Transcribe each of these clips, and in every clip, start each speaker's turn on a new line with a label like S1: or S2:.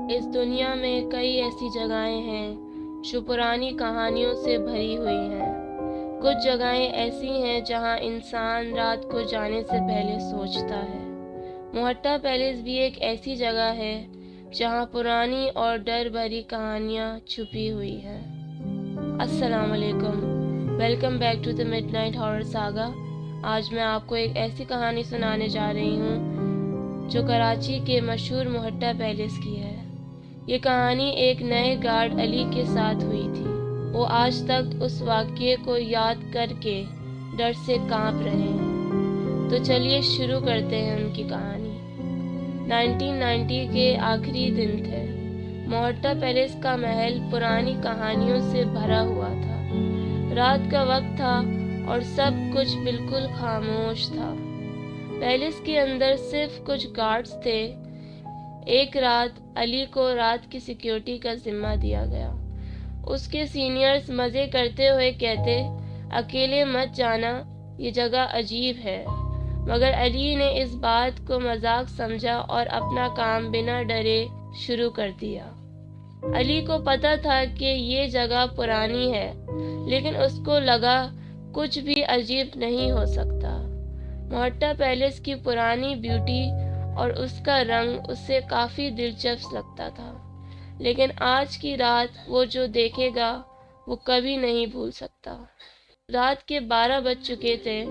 S1: इस दुनिया में कई ऐसी जगहें हैं जो पुरानी कहानियों से भरी हुई हैं। कुछ जगहें ऐसी हैं जहां इंसान रात को जाने से पहले सोचता है। मोहट्टा पैलेस भी एक ऐसी जगह है जहां पुरानी और डर भरी कहानियां छुपी हुई हैं। अस्सलाम वालेकुम, welcome back to the midnight horror saga. आज मैं आपको एक ऐसी कहानी सुनाने जा रही हूँ जो कराची के मशहूर मोहट्टा पैलेस की है। ये कहानी एक नए गार्ड अली के साथ हुई थी। वो आज तक उस वाक़ये को याद करके डर से कांप रहे हैं। तो चलिए शुरू करते हैं उनकी कहानी। 1990 के आखिरी दिन थे। मोहट्टा पैलेस का महल पुरानी कहानियों से भरा हुआ था। रात का वक्त था और सब कुछ बिल्कुल खामोश था। पैलेस के अंदर सिर्फ कुछ गार्ड्स थे। एक रात अली को रात की सिक्योरिटी का जिम्मा दिया गया। उसके सीनियर्स मज़े करते हुए कहते, अकेले मत जाना, ये जगह अजीब है। मगर अली ने इस बात को मजाक समझा और अपना काम बिना डरे शुरू कर दिया। अली को पता था कि ये जगह पुरानी है, लेकिन उसको लगा कुछ भी अजीब नहीं हो सकता। मोहट्टा पैलेस की पुरानी ब्यूटी और उसका रंग उसे काफ़ी दिलचस्प लगता था, लेकिन आज की रात वो जो देखेगा वो कभी नहीं भूल सकता। रात के 12 बज चुके थे।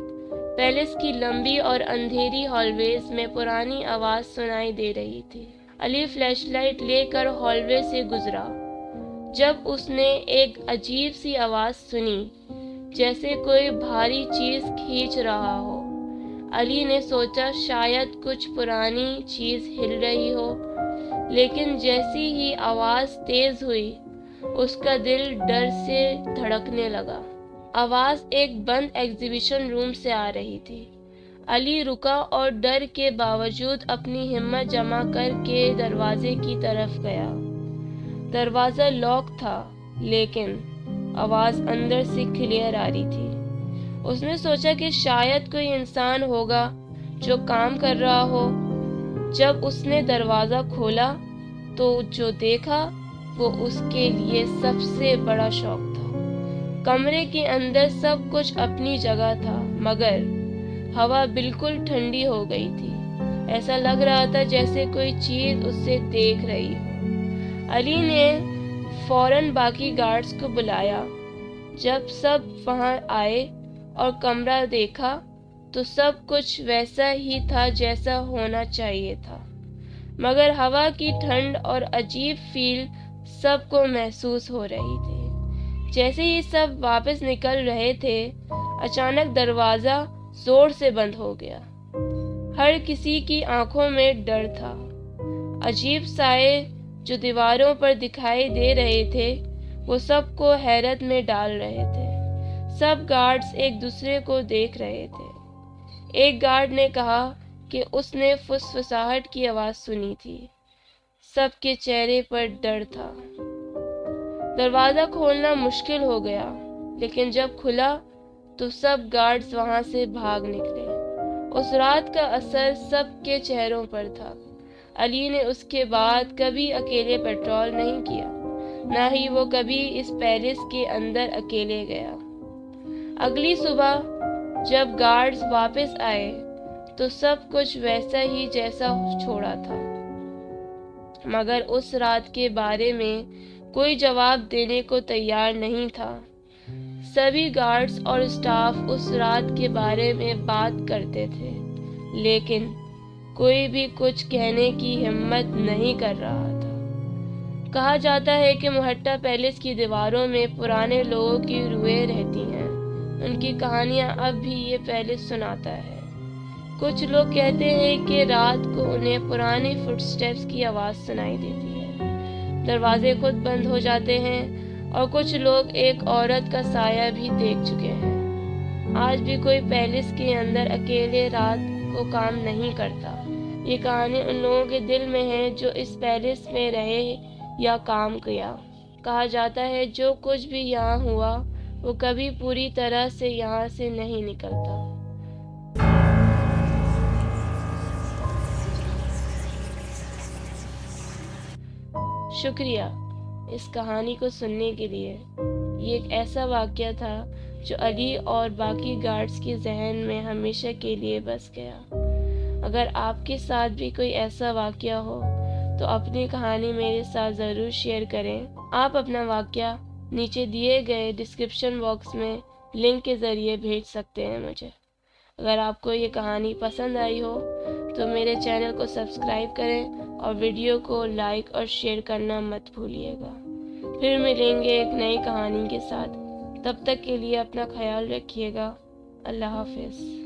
S1: पैलेस की लंबी और अंधेरी हॉलवेज में पुरानी आवाज़ सुनाई दे रही थी। अली फ्लैशलाइट लेकर हॉलवे से गुजरा। जब उसने एक अजीब सी आवाज़ सुनी, जैसे कोई भारी चीज़ खींच रहा हो। अली ने सोचा शायद कुछ पुरानी चीज़ हिल रही हो, लेकिन जैसी ही आवाज़ तेज़ हुई, उसका दिल डर से धड़कने लगा। आवाज़ एक बंद एग्जीबिशन रूम से आ रही थी। अली रुका और डर के बावजूद अपनी हिम्मत जमा करके दरवाजे की तरफ गया। दरवाज़ा लॉक था, लेकिन आवाज़ अंदर से क्लियर आ रही थी। उसने सोचा कि शायद कोई इंसान होगा जो काम कर रहा हो। जब उसने दरवाज़ा खोला तो जो देखा वो उसके लिए सबसे बड़ा शॉक था। कमरे के अंदर सब कुछ अपनी जगह था, मगर हवा बिल्कुल ठंडी हो गई थी। ऐसा लग रहा था जैसे कोई चीज़ उसे देख रही हो। अली ने फौरन बाकी गार्ड्स को बुलाया। जब सब वहां आए और कमरा देखा तो सब कुछ वैसा ही था जैसा होना चाहिए था, मगर हवा की ठंड और अजीब फील सबको महसूस हो रही थी। जैसे ही सब वापस निकल रहे थे, अचानक दरवाज़ा जोर से बंद हो गया। हर किसी की आंखों में डर था। अजीब साए जो दीवारों पर दिखाई दे रहे थे वो सबको हैरत में डाल रहे थे। सब गार्ड्स एक दूसरे को देख रहे थे। एक गार्ड ने कहा कि उसने फुसफुसाहट की आवाज़ सुनी थी। सबके चेहरे पर डर था। दरवाज़ा खोलना मुश्किल हो गया, लेकिन जब खुला तो सब गार्ड्स वहां से भाग निकले। उस रात का असर सबके चेहरों पर था। अली ने उसके बाद कभी अकेले पेट्रोल नहीं किया, ना ही वो कभी इस पैलेस के अंदर अकेले गया। अगली सुबह जब गार्ड्स वापस आए तो सब कुछ वैसा ही जैसा छोड़ा था, मगर उस रात के बारे में कोई जवाब देने को तैयार नहीं था। सभी गार्ड्स और स्टाफ उस रात के बारे में बात करते थे, लेकिन कोई भी कुछ कहने की हिम्मत नहीं कर रहा था। कहा जाता है कि मोहट्टा पैलेस की दीवारों में पुराने लोगों की रूहें रहती हैं। उनकी कहानियां अब भी ये पैलेस सुनाता है। कुछ लोग कहते हैं कि रात को उन्हें पुरानी फुटस्टेप्स की आवाज़ सुनाई देती है। दरवाजे खुद बंद हो जाते हैं और कुछ लोग एक औरत का साया भी देख चुके हैं। आज भी कोई पैलेस के अंदर अकेले रात को काम नहीं करता। ये कहानी उन लोगों के दिल में है जो इस पैलेस में रहे या काम किया। कहा जाता है जो कुछ भी यहाँ हुआ वो कभी पूरी तरह से यहाँ से नहीं निकलता। شکریہ اس کہانی کو سننے کے لیے۔ یہ ایک ایسا واقعہ تھا جو علی اور باقی گارڈز کے ذہن میں ہمیشہ کے لیے بس گیا۔ اگر آپ کے ساتھ بھی کوئی ایسا واقعہ ہو تو اپنی کہانی میرے ساتھ ضرور شیئر کریں۔ آپ اپنا واقعہ نیچے دیے گئے ڈسکرپشن باکس میں لنک کے ذریعے بھیج سکتے ہیں مجھے۔ اگر آپ کو یہ کہانی پسند آئی ہو تو میرے چینل کو سبسکرائب کریں اور ویڈیو کو لائک اور شیئر کرنا مت بھولیے گا۔ پھر ملیں گے ایک نئی کہانی کے ساتھ۔ تب تک کے لیے اپنا خیال رکھیے گا۔ اللہ حافظ۔